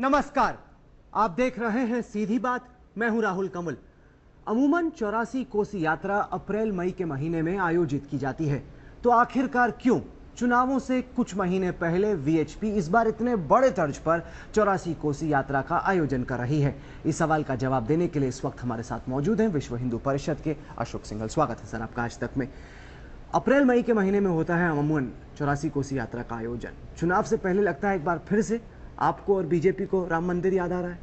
नमस्कार, आप देख रहे हैं सीधी बात। मैं हूं राहुल कमल। अमूमन 84 कोसी यात्रा अप्रैल मई के महीने में आयोजित की जाती है, तो आखिरकार क्यों चुनावों से कुछ महीने पहले वीएचपी इस बार इतने बड़े तर्ज पर 84 कोसी यात्रा का आयोजन कर रही है? इस सवाल का जवाब देने के लिए इस वक्त हमारे साथ मौजूद हैं विश्व हिंदू परिषद के अशोक सिंघल। स्वागत है सर आपका आज तक में। अप्रैल मई के महीने में होता है अमूमन 84 कोसी यात्रा का आयोजन। चुनाव से पहले लगता है एक बार फिर से आपको और बीजेपी को राम मंदिर याद आ रहा है।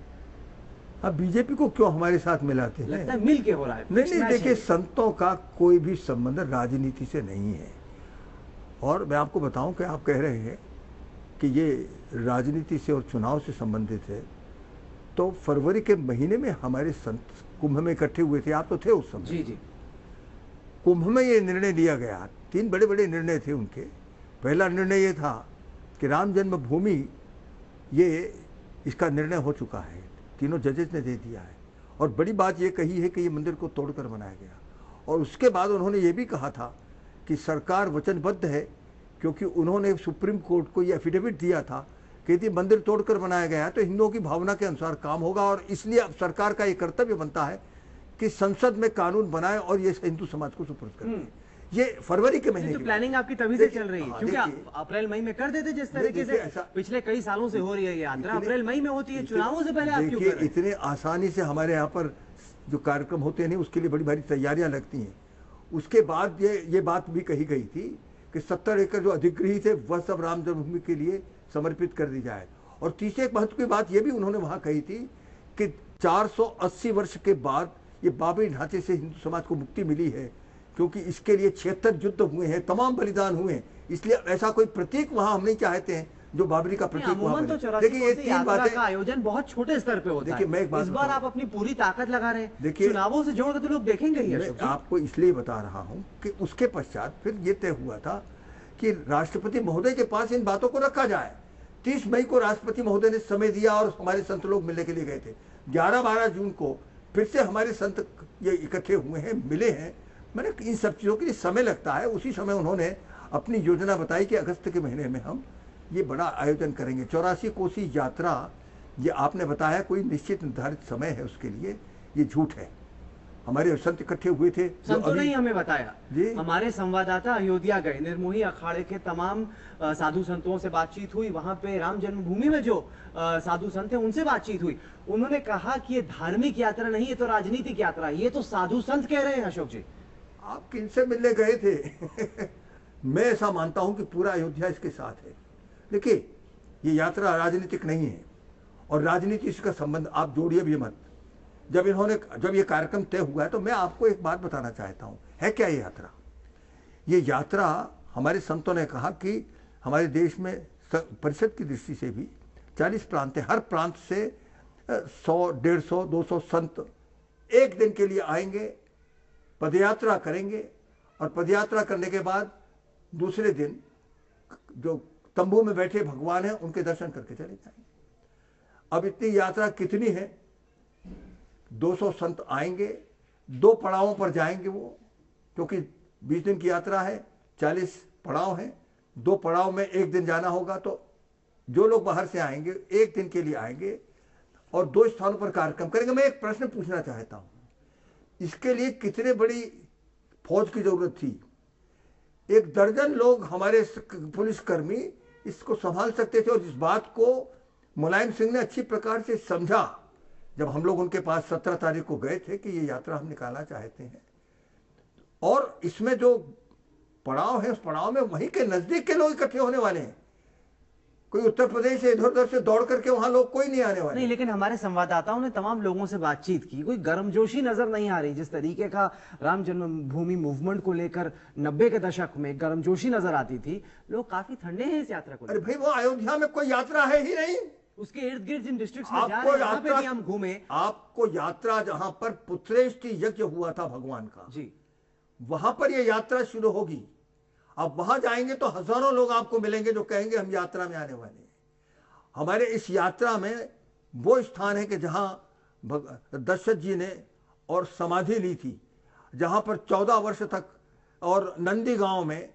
अब बीजेपी को क्यों हमारे साथ मिलाते हैं? लगता है मिल के हो रहा है। नहीं, देखिए, संतों का कोई भी संबंध राजनीति से नहीं है। और मैं आपको बताऊं कि आप कह रहे हैं कि ये राजनीति से और चुनाव से संबंधित है, तो फरवरी के महीने में हमारे संत कुंभ में इकट्ठे हुए थे। आप तो थे उस समय। जी जी। कुंभ में ये निर्णय लिया गया, 3 बड़े बड़े निर्णय थे उनके। पहला निर्णय ये था कि राम जन्मभूमि ये इसका निर्णय हो चुका है, तीनों जजेस ने दे दिया है। और बड़ी बात ये कही है कि ये मंदिर को तोड़कर बनाया गया। और उसके बाद उन्होंने ये भी कहा था कि सरकार वचनबद्ध है, क्योंकि उन्होंने सुप्रीम कोर्ट को ये एफिडेविट दिया था कि यदि मंदिर तोड़कर बनाया गया है तो हिंदुओं की भावना के अनुसार काम होगा। और इसलिए अब सरकार का ये कर्तव्य बनता है कि संसद में कानून बनाए और ये हिंदू समाज को सुपुर्द करें। ये फरवरी के महीने की प्लानिंग आपकी तभी से चल रही है, क्योंकि अप्रैल मई में कर देते जिस तरीके से पिछले कई सालों से हो रही है यात्रा। अप्रैल मई में होती है, चुनावों से पहले आप क्यों कर रहे हैं? इतने आसानी से हमारे यहाँ पर जो कार्यक्रम होते हैं उसके लिए बड़ी भारी तैयारियां लगती हैं। उसके बाद ये बात भी कही गई थी कि 70 एकड़ जो अधिग्रहित है वह सब राम जन्मभूमि के लिए समर्पित कर दी जाए। और तीसरे एक महत्व की बात यह भी उन्होंने वहां कही थी कि 480 वर्ष के बाद ये बाबरी ढांचे से हिंदू समाज को मुक्ति मिली है, क्योंकि इसके लिए 76 युद्ध हुए हैं, तमाम बलिदान हुए हैं। इसलिए ऐसा कोई प्रतीक वहां हम नहीं चाहते हैं जो बाबरी का प्रतीक वहां बने। तो देखिए, ये 3 बातें का आयोजन बहुत छोटे स्तर पे होता है। देखिए, मैं एक बात, इस बार आप अपनी पूरी ताकत लगा रहे हैं। देखिए, चुनावों से जोड़कर तो लोग देखेंगे ही। मैं आपको इसलिए बता रहा हूं कि उसके पश्चात फिर ये तय हुआ था कि राष्ट्रपति महोदय के पास इन बातों को रखा जाए। 30 मई को राष्ट्रपति महोदय ने समय दिया और हमारे संत लोग मिलने के लिए गए थे। 11-12 जून को फिर से हमारे संत ये इकट्ठे हुए हैं, मिले हैं। मैंने इन सब चीज़ों के लिए समय लगता है। उसी समय उन्होंने अपनी योजना बताई कि अगस्त के महीने में हम ये बड़ा आयोजन करेंगे। 84 कोसी यात्रा, ये आपने बताया कोई निश्चित निर्धारित समय है उसके लिए, ये झूठ है। हमारे संत इकट्ठे हुए थे। संतों ने हमें बताया जी। हमारे संवाददाता अयोध्या गए, निर्मोही अखाड़े के तमाम साधु संतों से बातचीत हुई। वहां पे राम जन्मभूमि में जो साधु संत है उनसे बातचीत हुई। उन्होंने कहा कि ये धार्मिक यात्रा नहीं है तो राजनीतिक यात्रा। ये तो साधु संत कह रहे हैं। अशोक जी, आप किनसे मिलने गए थे? मैं ऐसा मानता हूं कि पूरा अयोध्या इसके साथ है। देखिए, ये यात्रा राजनीतिक नहीं है और राजनीति इसका संबंध आप जोड़िए भी मत। जब ये कार्यक्रम तय हुआ है तो मैं आपको एक बात बताना चाहता हूं। है क्या ये यात्रा? ये यात्रा, हमारे संतों ने कहा कि हमारे देश में परिषद की दृष्टि से भी 40 प्रांत है। हर प्रांत से 100, 150, 200 संत एक दिन के लिए आएंगे, पदयात्रा करेंगे और पदयात्रा करने के बाद दूसरे दिन जो तंबू में बैठे भगवान हैं उनके दर्शन करके चले जाएंगे। अब इतनी यात्रा कितनी है? 200 संत आएंगे, 2 पड़ावों पर जाएंगे वो, क्योंकि 20 दिन की यात्रा है, 40 पड़ाव हैं। 2 पड़ाव में 1 दिन जाना होगा। तो जो लोग बाहर से आएंगे 1 दिन के लिए आएंगे और 2 स्थानों पर कार्यक्रम करेंगे। मैं एक प्रश्न पूछना चाहता हूं, इसके लिए कितने बड़ी फौज की जरूरत थी? 1 दर्जन लोग हमारे पुलिसकर्मी इसको संभाल सकते थे। और इस बात को मुलायम सिंह ने अच्छी प्रकार से समझा जब हम लोग उनके पास 17 तारीख को गए थे कि ये यात्रा हम निकालना चाहते हैं। और इसमें जो पड़ाव है उस पड़ाव में वहीं के नजदीक के लोग इकट्ठे होने वाले हैं। कोई उत्तर प्रदेश से इधर उधर से दौड़ करके वहां लोग कोई नहीं आने वाले। नहीं, लेकिन हमारे संवाददाताओं ने तमाम लोगों से बातचीत की, कोई गर्मजोशी नजर नहीं आ रही। जिस तरीके का राम जन्मभूमि मूवमेंट को लेकर 90 के दशक में गर्मजोशी नजर आती थी, लोग काफी ठंडे हैं इस यात्रा को। अरे भाई, वो अयोध्या में कोई यात्रा है ही नहीं। उसके इर्द गिर्द जिन डिस्ट्रिक्ट्स में जा रहे हैं वहां पे भी हम घूमे। आपको यात्रा जहां पर पुत्रेष्टि यज्ञ हुआ था भगवान का जी, वहां पर यह यात्रा शुरू होगी। अब वहां जाएंगे तो हजारों लोग आपको मिलेंगे जो कहेंगे हम यात्रा में आने वाले हैं। हमारे इस यात्रा में वो स्थान है कि जहां दशरथ जी ने और समाधि ली थी, जहां पर 14 वर्ष तक, और नंदी गांव में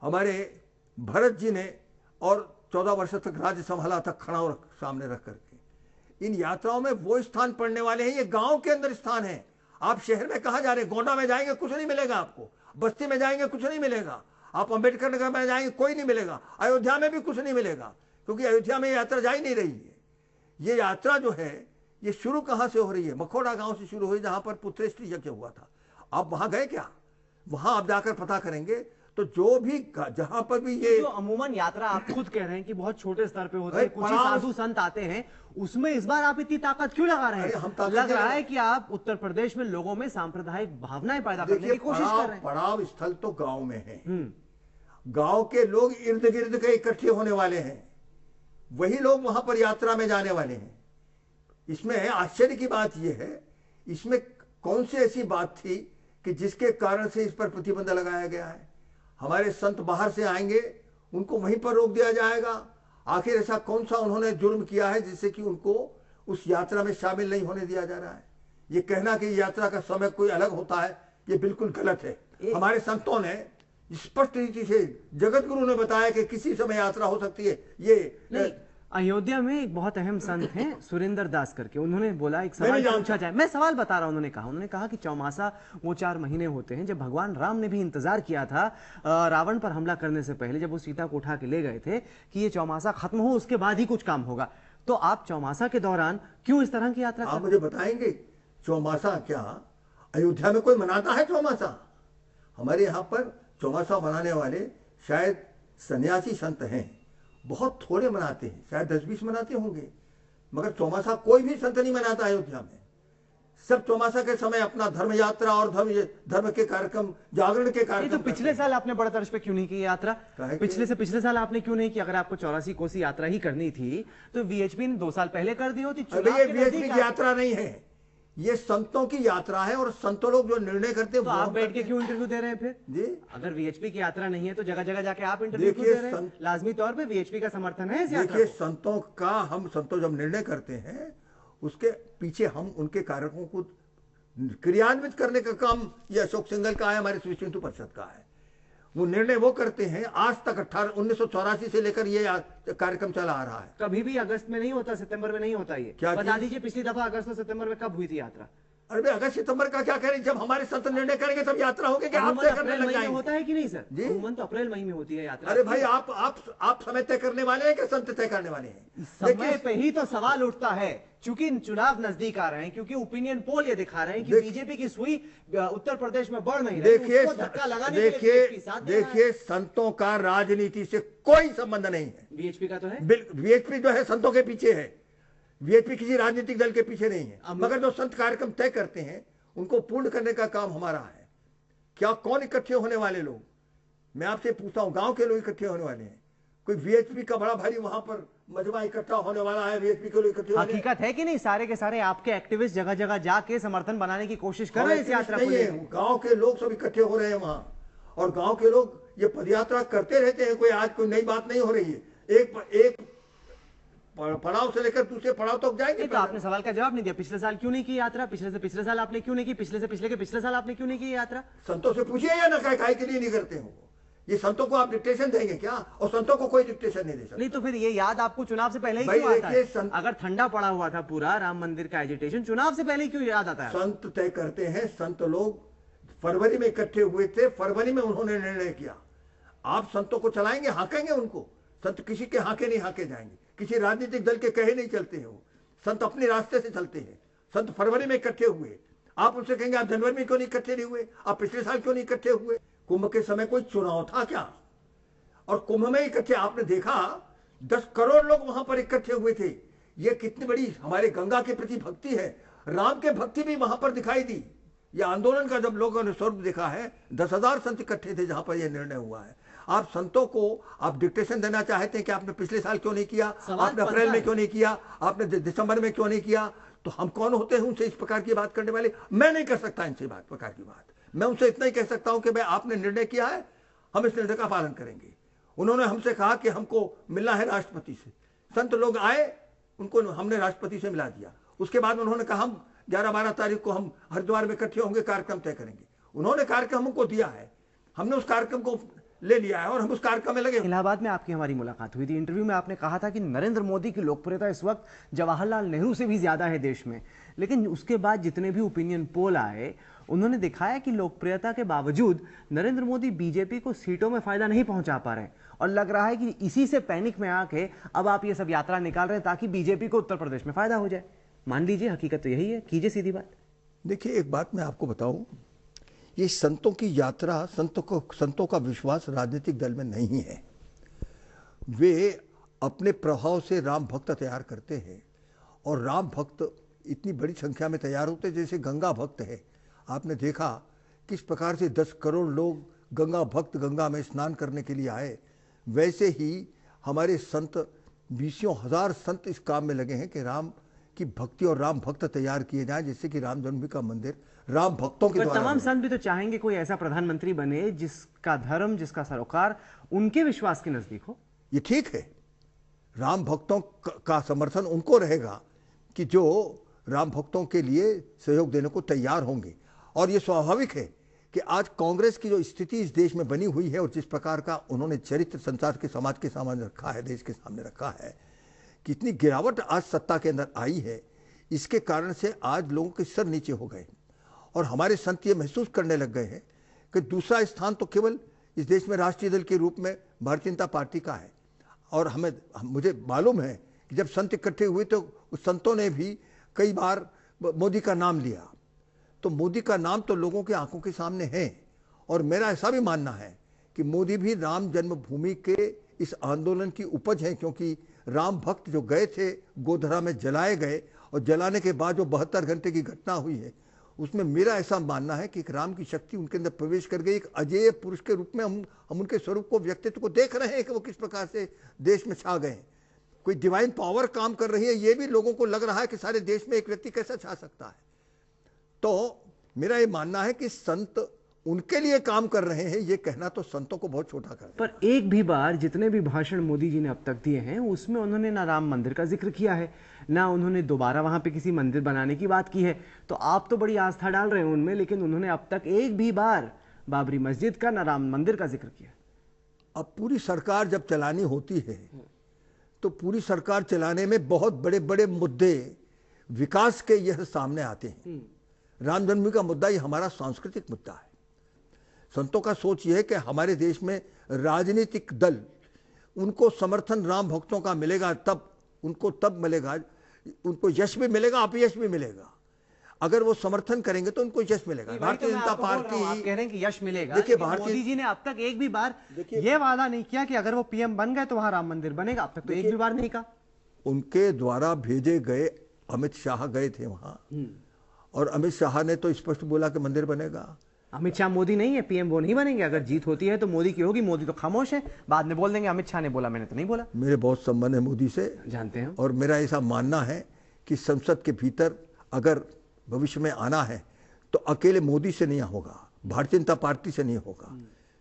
हमारे भरत जी ने और 14 वर्ष तक राज्य संभाला था, खड़ा और सामने रख करके। इन यात्राओं में वो स्थान पड़ने वाले हैं, ये गांव के अंदर स्थान है। आप शहर में कहाँ जा रहे हैं? गोंडा में जाएंगे कुछ नहीं मिलेगा आपको, बस्ती में जाएंगे कुछ नहीं मिलेगा, आप अंबेडकर नगर में जाएंगे कोई नहीं मिलेगा, अयोध्या में भी कुछ नहीं मिलेगा, क्योंकि अयोध्या में यात्रा जा ही नहीं रही है। ये यात्रा जो है ये शुरू कहाँ से हो रही है? मखोड़ा गांव से शुरू हुई, जहां पर पुत्रेष्टि यज्ञ हुआ था। आप वहां गए क्या? वहां आप जाकर पता करेंगे तो जो भी जहां पर भी ये जो अमूमन यात्रा आप खुद कह रहे हैं कि बहुत छोटे स्तर पे होती है, कुछ ही पड़ाव- साधु संत आते हैं, उसमें इस बार आप इतनी ताकत क्यों लगा रहे अरे हम हैं? ताकत लग नहीं रहा लगा- है कि आप उत्तर प्रदेश में लोगों में सांप्रदायिक भावनाएं पैदा करने देखिए, की कोशिश कर रहे हैं। पड़ाव स्थल तो गांव में है। हम्म। गांव के लोग इर्द गिर्द के इकट्ठे होने वाले हैं, वही लोग वहां पर यात्रा में जाने वाले हैं। इसमें आश्चर्य की बात यह है, इसमें कौन सी ऐसी बात थी कि जिसके कारण से इस पर प्रतिबंध लगाया गया है? हमारे संत बाहर से आएंगे, उनको वहीं पर रोक दिया जाएगा? आखिर ऐसा कौन सा उन्होंने जुर्म किया है जिससे कि उनको उस यात्रा में शामिल नहीं होने दिया जा रहा है? ये कहना कि यात्रा का समय कोई अलग होता है, ये बिल्कुल गलत है। हमारे संतों ने स्पष्ट रीति से, जगत गुरु ने बताया कि किसी समय यात्रा हो सकती है। ये नहीं, अयोध्या में एक बहुत अहम संत हैं सुरेंद्र दास करके, उन्होंने बोला एक मैं सवाल नहीं पूछा जाए, मैं सवाल बता रहा हूं। उन्होंने कहा कि चौमासा वो 4 महीने होते हैं जब भगवान राम ने भी इंतजार किया था रावण पर हमला करने से पहले, जब वो सीता को उठा के ले गए थे, कि ये चौमासा खत्म हो उसके बाद ही कुछ काम होगा। तो आप चौमासा के दौरान क्यों इस तरह की यात्रा आप मुझे बताएंगे चौमासा क्या अयोध्या में कोई मनाता है? चौमासा हमारे यहाँ पर चौमासा मनाने वाले शायद सन्यासी संत हैं, बहुत थोड़े मनाते हैं, शायद 10-20 मनाते होंगे, मगर चौमासा कोई भी संत नहीं मनाता अयोध्या में। सब चौमासा के समय अपना धर्म यात्रा और धर्म के कार्यक्रम, जागरण के नहीं, कार्यक्रम तो पिछले साल आपने बड़े तर्ज पे क्यों नहीं की यात्रा? काहे पिछले साल आपने क्यों नहीं की? अगर आपको 84 कोसी यात्रा ही करनी थी तो वीएचपी ने 2 साल पहले कर दी होती। अरे चुनाव ये के वीएचपी नजदीक की यात्रा नहीं है, ये संतों की यात्रा है, और संतों लोग जो निर्णय करते हैं तो वो आप हम बैठ करते के हैं। क्यों इंटरव्यू दे रहे हैं फिर? जी, अगर वीएचपी की यात्रा नहीं है तो जगह जगह जाके आप इंटरव्यू क्यों देखिए, दे रहे हैं? लाजमी तौर पे वीएचपी का समर्थन है इस यात्रा देखिए, को। संतों का, हम संतों जब निर्णय करते हैं उसके पीछे हम उनके कार्यक्रमों को क्रियान्वित करने का काम ये अशोक सिंघल का है, हमारे श्री चिंतु परिषद का है। वो निर्णय वो करते हैं। आज तक 1984 से लेकर ये कार्यक्रम चला आ रहा है। कभी भी अगस्त में नहीं होता, सितंबर में नहीं होता। ये क्या बता चीज? दीजिए पिछली दफा अगस्त और सितंबर में कब हुई थी यात्रा? अरे भाई, अगस्त सितंबर का क्या करें? जब हमारे संत निर्णय करेंगे तब यात्रा होगी कि आप अमूमन तय करने अप्रैल लग मई में जाएंगे? होता है कि नहीं सर? जी? अमूमन तो अप्रैल मई में होती है यात्रा। अरे भाई, आप समय तय करने वाले हैं कि संत तय करने वाले हैं? समय पे ही तो सवाल उठता है, क्योंकि चुनाव नजदीक आ रहे हैं, क्योंकि ओपिनियन पोल ये दिखा रहे हैं कि बीजेपी की सुई उत्तर प्रदेश में बढ़ नहीं रही। देखिए, उसको धक्का लगाने के लिए BJP साथ दे रहा है। देखिए, संतों का राजनीति से कोई संबंध नहीं है। बीएचपी का तो है। वीएचपी जो है संतों के पीछे है, वीएचपी किसी राजनीतिक दल के पीछे नहीं है। मगर जो संत कार्यक्रम तय करते हैं उनको पूर्ण करने का काम हमारा है। क्या कौन इकट्ठे होने वाले लोग? मैं आपसे पूछता हूं, गांव के लोग इकट्ठे होने वाले हैं? कोई वीएचपी का बड़ा भारी वहां पर मजमा इकट्ठा होने वाला है? वीएचपी के लोग इकट्ठे होने हकीकत है कि नहीं? सारे के सारे आपके एक्टिविस्ट जगह जगह जाके समर्थन बनाने की कोशिश कर रहे हैं इस यात्रा को नहीं है, लेकर। गांव के लोग सब इकट्ठे हो रहे हैं वहां, और गांव के लोग ये पदयात्रा करते रहते हैं। कोई आज कोई नई बात नहीं हो रही है। एक पड़ाव से लेकर दूसरे पड़ाव तक जाएंगे। तो आपने सवाल का जवाब नहीं दिया। पिछले साल क्यों नहीं की यात्रा? पिछले से पिछले साल आपने क्यों नहीं की? पिछले से पिछले के पिछले साल आपने क्यों नहीं की यात्रा? संतों से पूछिए या ना, काय के लिए नहीं करते हो? ये संतों को आप डिक्टेशन देंगे क्या? और संतों को कोई डिक्टेशन नहीं दे सकता। नहीं तो फिर ये याद आपको चुनाव से पहले ही भाई क्यों आता है? देखिए, अगर ठंडा पड़ा हुआ था पूरा राम मंदिर का एजिटेशन, चुनाव से पहले ही क्यों याद आता है? संत तय करते हैं। संत लोग फरवरी में इकट्ठे हुए थे, फरवरी में उन्होंने निर्णय किया। आप संतों को चलाएंगे, हाकेंगे उनको? संत किसी के हाके नहीं हाके जाएंगे, किसी राजनीतिक दल के कहे नहीं चलते हैं। वो संत अपने रास्ते से चलते हैं। संत फरवरी में इकट्ठे हुए, आप उनसे कहेंगे आप जनवरी में क्यों नहीं इकट्ठे नहीं हुए? आप पिछले साल क्यों नहीं इकट्ठे हुए? कुंभ के समय कोई चुनाव था क्या? और कुंभ में इकट्ठे आपने देखा 10 करोड़ लोग वहां पर इकट्ठे हुए थे। ये कितनी बड़ी हमारे गंगा के प्रति भक्ति है। राम के भक्ति भी वहां पर दिखाई दी। ये आंदोलन का जब लोगों ने स्वरूप देखा है, 10,000 संत इकट्ठे थे जहां पर यह निर्णय हुआ है। आप संतों को आप डिक्टेशन देना चाहते हैं कि आपने पिछले साल क्यों नहीं किया, आपने अप्रैल में क्यों नहीं किया, आपने दिसंबर में क्यों नहीं किया? तो हम कौन होते हैं उनसे इस प्रकार की बात करने वाले? मैं नहीं कर सकता इनसे बात प्रकार की बात। मैं उनसे इतना ही कह सकता हूं कि भाई आपने निर्णय किया है, हम इस निर्णय का पालन करेंगे। उन्होंने हमसे कहा कि हमको मिलना है राष्ट्रपति से। संत लोग आए, उनको हमने राष्ट्रपति से मिला दिया। उसके बाद उन्होंने कहा हम 11-12 तारीख को हम हरिद्वार में इकट्ठे होंगे, कार्यक्रम तय करेंगे। उन्होंने कार्यक्रम हमको दिया है, हमने उस कार्यक्रम को ले लिया है और हम उस कार्यक्रम में लगे। इलाहाबाद में आपकी हमारी मुलाकात हुई थी। इंटरव्यू में आपने कहा था कि नरेंद्र मोदी की लोकप्रियता इस वक्त जवाहरलाल नेहरू से भी ज्यादा है देश में, लेकिन उसके बाद जितने भी ओपिनियन पोल आए उन्होंने दिखाया कि लोकप्रियता के बावजूद नरेंद्र मोदी बीजेपी को सीटों में फायदा नहीं पहुंचा पा रहे, और लग रहा है कि इसी से पैनिक में आके अब आप ये सब यात्रा निकाल रहे हैं ताकि बीजेपी को उत्तर प्रदेश में फायदा हो जाए। मान लीजिए हकीकत तो यही है, कीजिए सीधी बात। देखिए, एक बात मैं आपको बताऊं, ये संतों की यात्रा, संतों का विश्वास राजनीतिक दल में नहीं है। वे अपने प्रभाव से राम भक्त तैयार करते हैं और राम भक्त इतनी बड़ी संख्या में तैयार होते हैं जैसे गंगा भक्त है। आपने देखा किस प्रकार से 10 करोड़ लोग गंगा भक्त गंगा में स्नान करने के लिए आए। वैसे ही हमारे संत 20 हजार संत इस काम में लगे हैं कि राम की भक्ति और राम भक्त तैयार किए जाएं, जिससे कि राम जन्मभूमि का मंदिर राम भक्तों के द्वारा। तमाम संत भी तो चाहेंगे कोई ऐसा प्रधानमंत्री बने जिसका धर्म, जिसका सरोकार उनके विश्वास के नजदीक हो। ये ठीक है, राम भक्तों का समर्थन उनको रहेगा कि जो राम भक्तों के लिए सहयोग देने को तैयार होंगे। और ये स्वाभाविक है कि आज कांग्रेस की जो स्थिति इस देश में बनी हुई है और जिस प्रकार का उन्होंने चरित्र संसार के समाज के सामने रखा है, देश के सामने रखा है, कितनी गिरावट आज सत्ता के अंदर आई है, इसके कारण से आज लोगों के सर नीचे हो गए और हमारे संत ये महसूस करने लग गए हैं कि दूसरा स्थान तो केवल इस देश में राष्ट्रीय दल के रूप में भारतीय जनता पार्टी का है। और मुझे मालूम है कि जब संत इकट्ठे हुए तो उस संतों ने भी कई बार मोदी का नाम लिया, तो मोदी का नाम तो लोगों की आंखों के सामने है। और मेरा ऐसा भी मानना है कि मोदी भी राम जन्मभूमि के इस आंदोलन की उपज है, क्योंकि राम भक्त जो गए थे गोधरा में जलाए गए और जलाने के बाद जो 72 घंटे की घटना हुई है, उसमें मेरा ऐसा मानना है कि एक राम की शक्ति उनके अंदर प्रवेश कर गई। एक अजेय पुरुष के रूप में हम उनके स्वरूप को, व्यक्तित्व को देख रहे हैं कि वो किस प्रकार से देश में छा गए। कोई डिवाइन पावर काम कर रही है, ये भी लोगों को लग रहा है कि सारे देश में एक व्यक्ति कैसा छा सकता है। तो मेरा ये मानना है कि संत उनके लिए काम कर रहे हैं, ये कहना तो संतों को बहुत छोटा कर। पर एक भी बार जितने भी भाषण मोदी जी ने अब तक दिए हैं उसमें उन्होंने ना राम मंदिर का जिक्र किया है, ना उन्होंने दोबारा वहां पे किसी मंदिर बनाने की बात की है। तो आप तो बड़ी आस्था डाल रहे हैं उनमें, लेकिन उन्होंने अब तक एक भी बार बाबरी मस्जिद का, ना राम मंदिर का जिक्र किया। अब पूरी सरकार जब चलानी होती है तो पूरी सरकार चलाने में बहुत बड़े बड़े मुद्दे विकास के यह सामने आते हैं। राम जन्मभूमि का मुद्दा ये हमारा सांस्कृतिक मुद्दा है। संतों का सोच यह है कि हमारे देश में राजनीतिक दल, उनको समर्थन राम भक्तों का मिलेगा तब उनको तब मिलेगा, उनको यश भी मिलेगा, अपयश भी मिलेगा। अगर वो समर्थन करेंगे तो उनको यश मिलेगा। भारतीय जनता पार्टी आप कह रहे हैं कि यश मिलेगा। देखिए, मोदी जी ने अब तक एक भी बार ये वादा नहीं किया कि अगर वो पीएम बन गए तो वहां राम मंदिर बनेगा। अब तक तो एक भी बार नहीं कहा। उनके द्वारा भेजे गए अमित शाह गए थे वहां और अमित शाह ने तो स्पष्ट बोला कि मंदिर बनेगा। अमित शाह मोदी नहीं है, पीएम वो नहीं बनेंगे। अगर जीत होती है तो मोदी की होगी। मोदी तो खामोश है, बाद में बोल देंगे अमित शाह ने बोला, मैंने तो नहीं बोला। मेरे बहुत संबंध है मोदी से, जानते हैं। और मेरा ऐसा मानना है कि संसद के भीतर अगर भविष्य में आना है तो अकेले मोदी से नहीं होगा, भारतीय जनता पार्टी से नहीं होगा।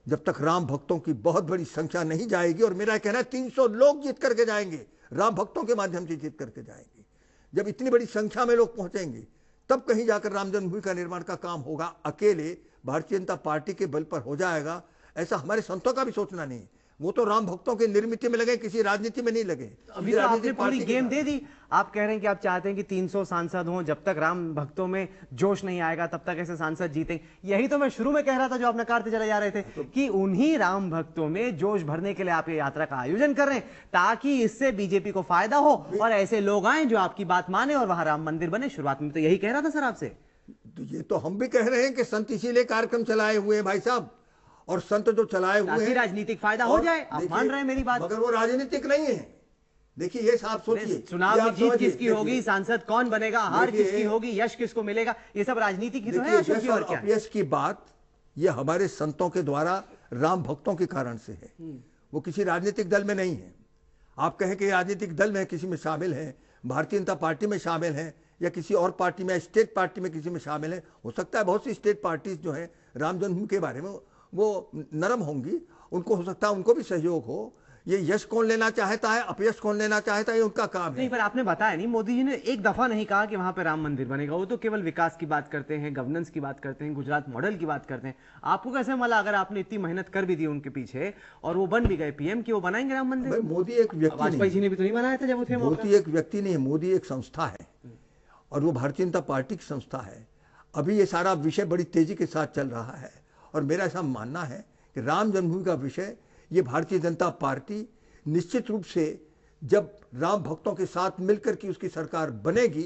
जब तक राम भक्तों की बहुत बड़ी संख्या नहीं जाएगी, और मेरा कहना है 300 लोग जीत करके जाएंगे, राम भक्तों के माध्यम से जीत करके जाएंगे। जब इतनी बड़ी संख्या में लोग पहुंचेंगे तब कहीं जाकर राम जन्मभूमि का निर्माण का काम होगा। अकेले भारतीय जनता पार्टी के बल पर हो जाएगा, ऐसा हमारे संतों का भी सोचना नहीं। वो तो राम भक्तों की निर्मित में लगे, किसी राजनीति में नहीं लगे। अभी तो आपने पूरी गेम दे दी। आप कह रहे हैं कि आप चाहते हैं कि 300 सांसद हों, जब तक राम भक्तों में जोश नहीं आएगा तब तक ऐसे सांसद जीतेंगे। यही तो मैं शुरू में कह रहा था, जो आप नकारते चले जा रहे थे, कि उन्हीं राम भक्तों में जोश भरने के लिए आप ये यात्रा का आयोजन कर रहे हैं ताकि इससे बीजेपी को फायदा हो और ऐसे लोग आए जो आपकी बात माने और वहां राम मंदिर बने। शुरुआत में तो यही कह रहा था सर आपसे। तो ये तो हम भी कह रहे हैं कि संत इसीलिए कार्यक्रम चलाए हुए हैं भाई साहब, और संत जो चलाए हुए हैं राजनीतिक फायदा हो जाए। आप मान रहे हैं मेरी बात, मगर वो राजनीतिक नहीं है। देखिए ये साहब सोचिए, चुनाव में जीत किसकी होगी, सांसद कौन बनेगा, हार किसकी होगी, यश किसको मिलेगा, ये सब राजनीति की तो है। यश और अपयश की बात ये हमारे संतों के द्वारा राम भक्तों के कारण से है, वो किसी राजनीतिक दल में नहीं है। आप कहें कि राजनीतिक दल में किसी में शामिल है, भारतीय जनता पार्टी में शामिल है या किसी और पार्टी में, स्टेट पार्टी में किसी में शामिल है। हो सकता है बहुत सी स्टेट पार्टीज जो है राम जन्मभूमि के बारे में वो नरम होंगी, उनको हो सकता है उनको भी सहयोग हो, ये यश कौन लेना चाहता है, अपयश कौन लेना चाहता है, ये उनका काम है। नहीं, पर आपने बताया नहीं, मोदी जी ने एक दफा नहीं कहा कि वहां पे राम मंदिर बनेगा। वो तो केवल विकास की बात करते हैं, गवर्नेंस की बात करते हैं, गुजरात मॉडल की बात करते हैं। आपको कैसे मिला, अगर आपने इतनी मेहनत कर भी दी उनके पीछे और वो बन भी गए पीएम, कि वो बनाएंगे राम मंदिर? मोदी एक व्यक्ति नहीं, वाजपेयी जी ने भी तो नहीं बनाया था जब वो थे। मोदी एक व्यक्ति नहीं है, मोदी एक संस्था है, और वो भारतीय जनता पार्टी की संस्था है। अभी ये सारा विषय बड़ी तेजी के साथ चल रहा है, और मेरा ऐसा मानना है कि राम जन्मभूमि का विषय, ये भारतीय जनता पार्टी निश्चित रूप से जब राम भक्तों के साथ मिलकर की उसकी सरकार बनेगी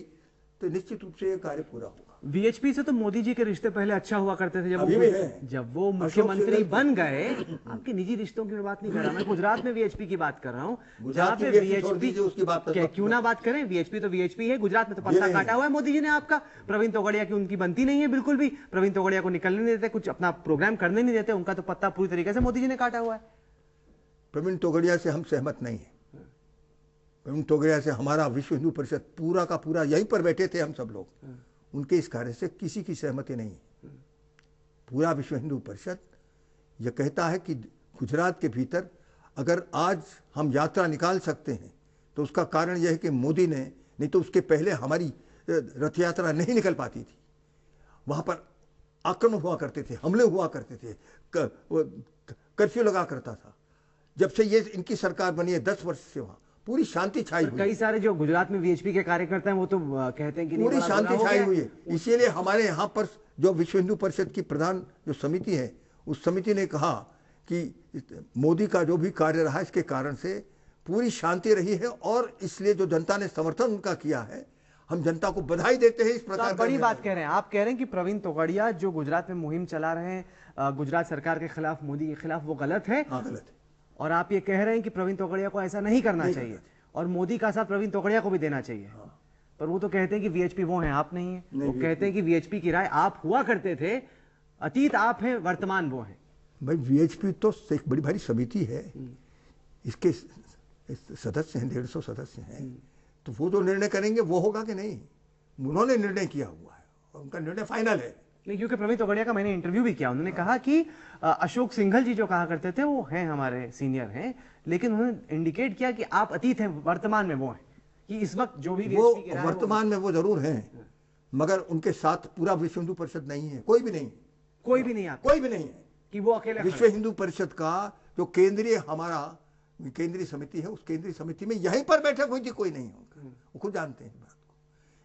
तो निश्चित रूप से ये कार्य पूरा होगा। वीएचपी से तो मोदी जी के रिश्ते पहले अच्छा हुआ करते थे, जब वो मुख्यमंत्री बन गए। आपके निजी रिश्तों की मैं बात नहीं कर रहा, मैं गुजरात में वीएचपी की बात कर रहा हूँ, जहाँ पे वीएचपी क्यों ना बात करें, वीएचपी तो वीएचपी है। गुजरात में तो पत्ता काटा हुआ है मोदी जी ने आपका। प्रवीण तोगड़िया की उनकी बनती नहीं है बिल्कुल भी, प्रवीण तोगड़िया को निकलने नहीं देते, कुछ अपना प्रोग्राम करने नहीं देते, उनका तो पत्ता पूरी तरीके से मोदी जी ने काटा हुआ है। प्रवीण तोगड़िया से हम सहमत नहीं है। प्रवीण तोगड़िया से हमारा विश्व हिंदू परिषद पूरा का पूरा, यहीं पर बैठे थे हम सब लोग, उनके इस कार्य से किसी की सहमति नहीं है। पूरा विश्व हिंदू परिषद यह कहता है कि गुजरात के भीतर अगर आज हम यात्रा निकाल सकते हैं तो उसका कारण यह है कि मोदी ने, नहीं तो उसके पहले हमारी रथ यात्रा नहीं निकल पाती थी। वहां पर आक्रमण हुआ करते थे, हमले हुआ करते थे, कर्फ्यू लगा करता था। जब से ये इनकी सरकार बनी है 10 वर्ष से वहां पूरी शांति छाई हुई। कई सारे जो गुजरात में वीएचपी के कार्यकर्ता हैं वो तो कहते हैं कि पूरी शांति छाई हुई है। इसीलिए हमारे यहाँ पर जो विश्व हिंदू परिषद की प्रधान जो समिति है, उस समिति ने कहा कि मोदी का जो भी कार्य रहा इसके कारण से पूरी शांति रही है, और इसलिए जो जनता ने समर्थन उनका किया है, हम जनता को बधाई देते हैं। इस प्रकार बड़ी बात कह रहे हैं आप, कह रहे हैं कि प्रवीण तोगड़िया जो गुजरात में मुहिम चला रहे हैं गुजरात सरकार के खिलाफ, मोदी के खिलाफ, वो गलत है। हाँ, गलत है। और आप ये कह रहे हैं कि प्रवीण तोगड़िया को ऐसा नहीं करना चाहिए, और मोदी का साथ प्रवीण तोगड़िया को भी देना चाहिए। पर वो तो कहते हैं कि वीएचपी वो हैं, आप नहीं है। वो कहते हैं कि वीएचपी की राय आप हुआ करते थे, अतीत आप हैं, वर्तमान वो हैं। भाई वीएचपी तो एक बड़ी भारी समिति है, इसके सदस्य हैं, 150 सदस्य हैं, तो वो जो निर्णय करेंगे वो होगा कि नहीं, उन्होंने निर्णय किया हुआ है और उनका निर्णय फाइनल है। नहीं, क्योंकि प्रवीण तोगड़िया का मैंने इंटरव्यू भी किया, उन्होंने कहा कि अशोक सिंघल जी जो कहा करते थे वो हैं हमारे सीनियर हैं, लेकिन उन्होंने इंडिकेट किया कि आप अतीत हैं, वर्तमान में वो हैं, कि इस वक्त जो भी वो वर्तमान में वो जरूर हैं, मगर उनके साथ पूरा विश्व हिंदू परिषद नहीं है, कोई भी नहीं है, कोई भी नहीं है कि वो अकेले। विश्व हिंदू परिषद का जो केंद्रीय हमारा केंद्रीय समिति है, उस केंद्रीय समिति में यहीं पर बैठक हुई थी, कोई नहीं है, वो खुद जानते हैं बात को,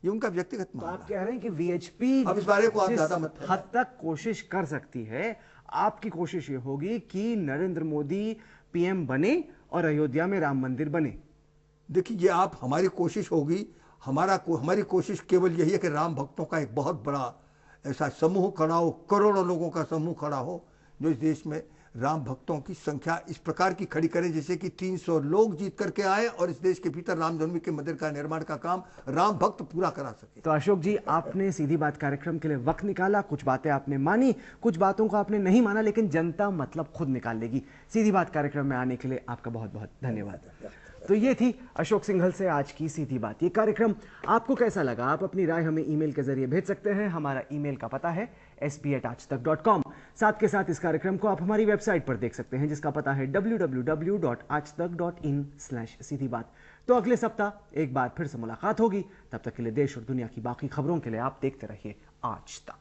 ये उनका व्यक्तिगत मामला। आप कह रहे हैं कि वीएचपी अब इस बारे को आप ज्यादा मत हद तक कोशिश कर सकती है, आपकी कोशिश ये होगी कि नरेंद्र मोदी पीएम बने और अयोध्या में राम मंदिर बने। देखिए, ये आप हमारी कोशिश होगी, हमारी कोशिश केवल यही है कि राम भक्तों का एक बहुत बड़ा ऐसा समूह खड़ा हो, करोड़ों लोगों का समूह खड़ा हो, जो इस देश में राम भक्तों की संख्या इस प्रकार की खड़ी करें जैसे कि 300 लोग जीत करके आए और इस देश के भीतर राम जन्मभूमि के मंदिर का निर्माण का काम राम भक्त पूरा करा सके। तो अशोक जी, आपने सीधी बात कार्यक्रम के लिए वक्त निकाला, कुछ बातें आपने मानी, कुछ बातों को आपने नहीं माना, लेकिन जनता मतलब खुद निकाल लेगी। सीधी बात कार्यक्रम में आने के लिए आपका बहुत बहुत धन्यवाद। तो ये थी अशोक सिंघल से आज की सीधी बात। ये कार्यक्रम आपको कैसा लगा? आप अपनी राय हमें ईमेल के जरिए भेज सकते हैं। हमारा ईमेल का पता है sp@aajtak.com। साथ के साथ इस कार्यक्रम को आप हमारी वेबसाइट पर देख सकते हैं, जिसका पता है www.aajtak.in/सीधी बात। तो अगले सप्ताह एक बार फिर से मुलाकात होगी। तब तक के लिए देश और दुनिया की बाकी खबरों के लिए आप देखते रहिए आज तक।